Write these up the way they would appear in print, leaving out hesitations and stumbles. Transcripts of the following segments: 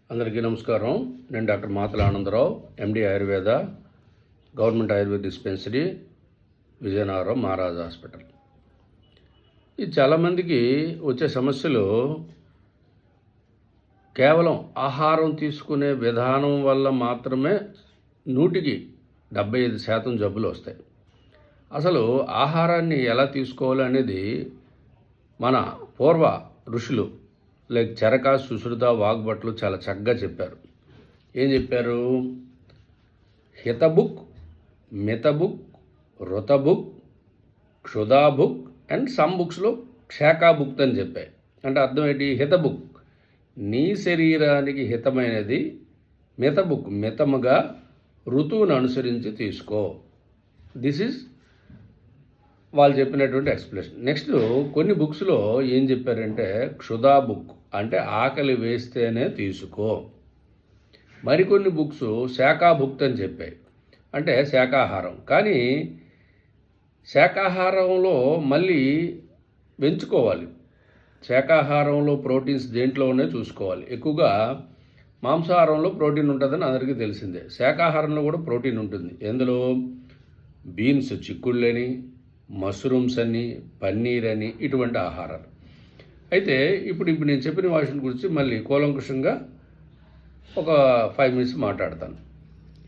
అందరికీ నమస్కారం. నేను డాక్టర్ మాతల ఆనందరావు, ఎండి ఆయుర్వేద, గవర్నమెంట్ ఆయుర్వేద డిస్పెన్సరీ, విజయనగరం మహారాజా హాస్పిటల్. ఇది చాలామందికి వచ్చే సమస్యలు కేవలం ఆహారం తీసుకునే విధానం వల్ల మాత్రమే 75% జబ్బులు వస్తాయి. అసలు ఆహారాన్ని ఎలా తీసుకోవాలి అనేది మన పూర్వ ఋషులు లైక్ చరక, సుశ్రుత, వాగ్భట్లు చాలా చక్కగా చెప్పారు. ఏం చెప్పారు? హితబుక్, మితబుక్, రుతబుక్, క్షుధాబుక్ అండ్ సమ్ బుక్స్లో క్షేకాబుక్ అని చెప్పాయి. అంటే అర్థం ఏంటి? హితబుక్ నీ శరీరానికి హితమైనది, మితబుక్ మితముగా ఋతువును అనుసరించి తీసుకో. దిస్ ఈజ్ వాళ్ళు చెప్పినటువంటి ఎక్స్ప్లెనేషన్. నెక్స్ట్ కొన్ని బుక్స్లో ఏం చెప్పారంటే క్షుధా బుక్ అంటే ఆకలి వేస్తేనే తీసుకో. మరికొన్ని బుక్స్ శాఖాభుక్త్ అని చెప్పాయి, అంటే శాకాహారం. కానీ శాకాహారంలో మళ్ళీ పెంచుకోవాలి. శాకాహారంలో ప్రోటీన్స్ దేంట్లోనే చూసుకోవాలి. ఎక్కువగా మాంసాహారంలో ప్రోటీన్ ఉంటుందని అందరికీ తెలిసిందే. శాకాహారంలో కూడా ప్రోటీన్ ఉంటుంది. ఎందులో? బీన్స్, చిక్కుళ్ళని, మష్రూమ్స్ అని, పన్నీర్ అని, ఇటువంటి ఆహారాలు. అయితే ఇప్పుడు నేను చెప్పిన వాటి గురించి మళ్ళీ కూలంకుషంగా ఒక 5 minutes మాట్లాడతాను.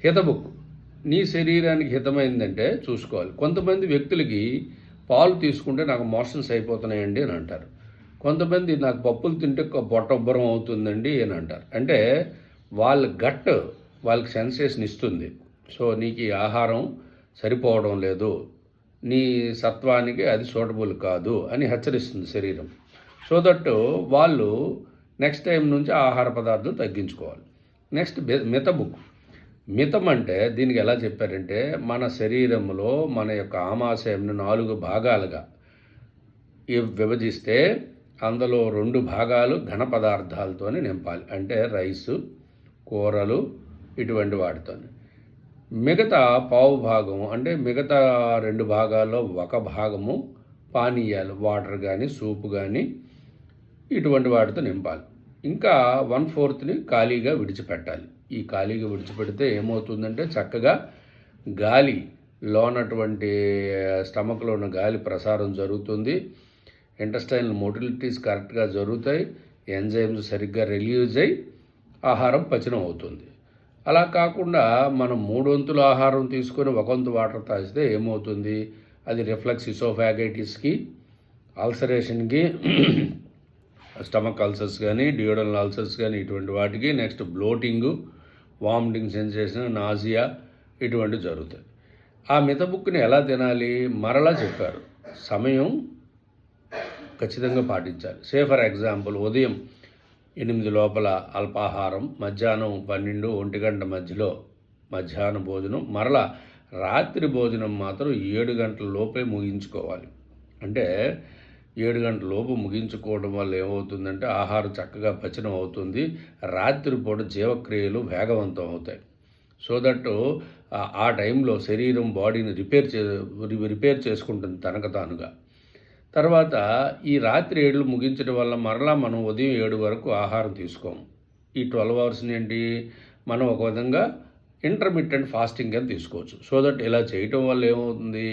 హితబుక్ నీ శరీరానికి హితమైందంటే చూసుకోవాలి. కొంతమంది వ్యక్తులకి పాలు తీసుకుంటే నాకు మోషన్స్ అయిపోతున్నాయండి అని అంటారు. కొంతమంది నాకు పప్పులు తింటే పొట్టొబ్బరం అవుతుందండి అని అంటారు. అంటే వాళ్ళ గట్ వాళ్ళకి సెన్సేషన్ ఇస్తుంది. సో నీకు ఈ ఆహారం సరిపోవడం లేదు, నీ సత్వానికి అది సూటబుల్ కాదు అని హెచ్చరిస్తుంది శరీరం. సో దట్ వాళ్ళు నెక్స్ట్ టైం నుంచి ఆహార పదార్థాలు తగ్గించుకోవాలి. నెక్స్ట్ మితబుక్. మితం అంటే దీనికి ఎలా చెప్పారంటే మన శరీరంలో మన యొక్క ఆమాశయంను 4 భాగాలుగా విభజిస్తే అందులో 2 భాగాలు ఘన పదార్థాలతో నింపాలి. అంటే రైసు, కూరలు, ఇటువంటి వాటితో. మిగతా పావు భాగం అంటే మిగతా 2 భాగాల్లో 1 భాగము పానీయాలు, వాటర్ కానీ సూప్ కానీ ఇటువంటి వాటితో నింపాలి. ఇంకా 1/4 ఖాళీగా విడిచిపెట్టాలి. ఈ ఖాళీగా విడిచిపెడితే ఏమవుతుందంటే చక్కగా గాలిలో ఉన్నటువంటి స్టమక్లో ఉన్న గాలి ప్రసారం జరుగుతుంది. ఇంటెస్టైనల్ మోటిలిటీస్ కరెక్ట్గా జరుగుతాయి. ఎంజైమ్స్ సరిగ్గా రిలీజ్ అయ్యి ఆహారం పచనం అవుతుంది. అలా కాకుండా మనం 3 వంతుల ఆహారం తీసుకొని 1 వంతు వాటర్ తాగితే ఏమవుతుంది? అది రిఫ్లక్స్ ఇసోఫాగైటిస్కి, అల్సరేషన్కి, స్టమక్ అల్సర్స్ కానీ, డియోడల్ అల్సర్స్ కానీ ఇటువంటి వాటికి, నెక్స్ట్ బ్లోటింగు, వామిటింగ్ సెన్సేషన్, నాజియా ఇటువంటివి జరుగుతాయి. ఆ మితబుక్ని ఎలా తినాలి మరలా చెప్పారు. సమయం ఖచ్చితంగా పాటించాలి. ఫర్ ఎగ్జాంపుల్ ఉదయం 8 లోపల అల్పాహారం, మధ్యాహ్నం 12, 1 గంట మధ్యలో మధ్యాహ్న భోజనం, మరలా రాత్రి భోజనం మాత్రం 7 గంటల లోపే ముగించుకోవాలి. అంటే 7 గంటల లోపు ముగించుకోవడం వల్ల ఏమవుతుందంటే ఆహారం చక్కగా పచనం అవుతుంది. రాత్రిపూట జీవక్రియలు వేగవంతం అవుతాయి. సో దట్ ఆ టైంలో శరీరం బాడీని రిపేర్ చేసుకుంటుంది తనకు తానుగా. తర్వాత ఈ రాత్రి 7 ముగించడం వల్ల మరలా మనం ఉదయం 7 వరకు ఆహారం తీసుకోము. ఈ 12 hours ఏంటి మనం ఒక విధంగా ఇంటర్మిటెంట్ ఫాస్టింగ్ అని తీసుకోవచ్చు. సో దట్ ఇలా చేయటం వల్ల ఏమవుతుంది?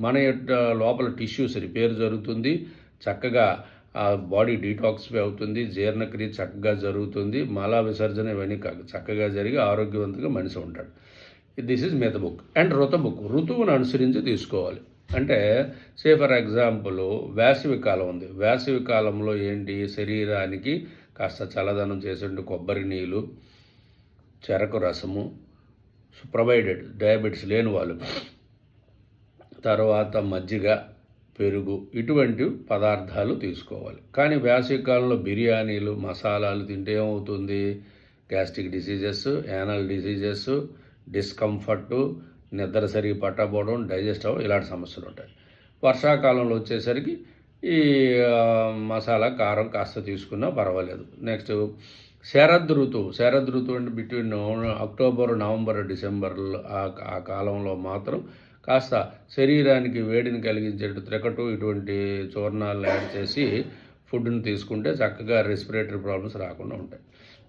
మన యొక్క లోపల టిష్యూస్ రిపేర్ జరుగుతుంది, చక్కగా బాడీ డీటాక్సిఫై అవుతుంది, జీర్ణక్రియ చక్కగా జరుగుతుంది, మల విసర్జన ఇవన్నీ చక్కగా జరిగి ఆరోగ్యవంతంగా మనిషి ఉంటాడు. దిస్ ఈజ్ మితబుక్. అండ్ రుతబుక్ ఋతువును అనుసరించి తీసుకోవాలి. అంటే ఫర్ ఎగ్జాంపుల్ వేసవి కాలం ఉంది. వేసవి కాలంలో ఏంటి? శరీరానికి కాస్త చల్లదనం చేసే కొబ్బరి నీళ్ళు, చెరకు రసము, ప్రొవైడెడ్ డయాబెటీస్ లేని వాళ్ళు, తర్వాత మజ్జిగ, పెరుగు ఇటువంటి పదార్థాలు తీసుకోవాలి. కానీ వేసవి కాలంలో బిర్యానీలు, మసాలాలు తింటే ఏమవుతుంది? గ్యాస్ట్రిక్ డిసీజెస్, యానల్ డిసీజెస్, డిస్కంఫర్టు, నిద్ర సరిగి పట్టకపోవడం, డైజెస్ట్ అవ్వడం ఇలాంటి సమస్యలు ఉంటాయి. వర్షాకాలంలో వచ్చేసరికి ఈ మసాలా, కారం కాస్త తీసుకున్నా పర్వాలేదు. నెక్స్ట్ శరద్ ఋతువు అంటే బిట్వీన్ అక్టోబర్, నవంబర్, డిసెంబర్ ఆ కాలంలో మాత్రం కాస్త శరీరానికి వేడిని కలిగించేటు త్రికటు ఇటువంటి చూర్ణాలు యాడ్ చేసి ఫుడ్ని తీసుకుంటే చక్కగా రెస్పిరేటరీ ప్రాబ్లమ్స్ రాకుండా ఉంటాయి.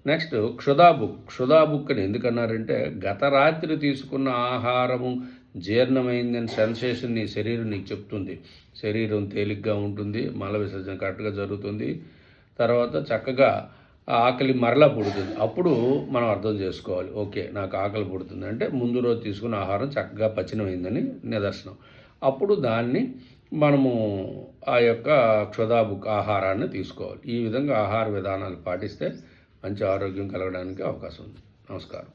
నెక్స్ట్ క్షుధాబుక్. క్షుధాబుక్ అని ఎందుకన్నారంటే గత రాత్రి తీసుకున్న ఆహారము జీర్ణమైందని సెన్సేషన్ నీ శరీరం నీకు చెప్తుంది. శరీరం తేలిగ్గా ఉంటుంది, మల విసర్జన కరెక్ట్గా జరుగుతుంది, తర్వాత చక్కగా ఆకలి మరలా పుడుతుంది. అప్పుడు మనం అర్థం చేసుకోవాలి, ఓకే నాకు ఆకలి పుడుతుంది అంటే ముందు రోజు తీసుకున్న ఆహారం చక్కగా పచనమైందని నిదర్శనం. అప్పుడు దాన్ని మనము ఆ యొక్క క్షుధాబుక్ ఆహారాన్ని తీసుకోవాలి. ఈ విధంగా ఆహార విధానాలు పాటిస్తే మంచి ఆరోగ్యం కలగడానికి అవకాశం ఉంది. నమస్కారం.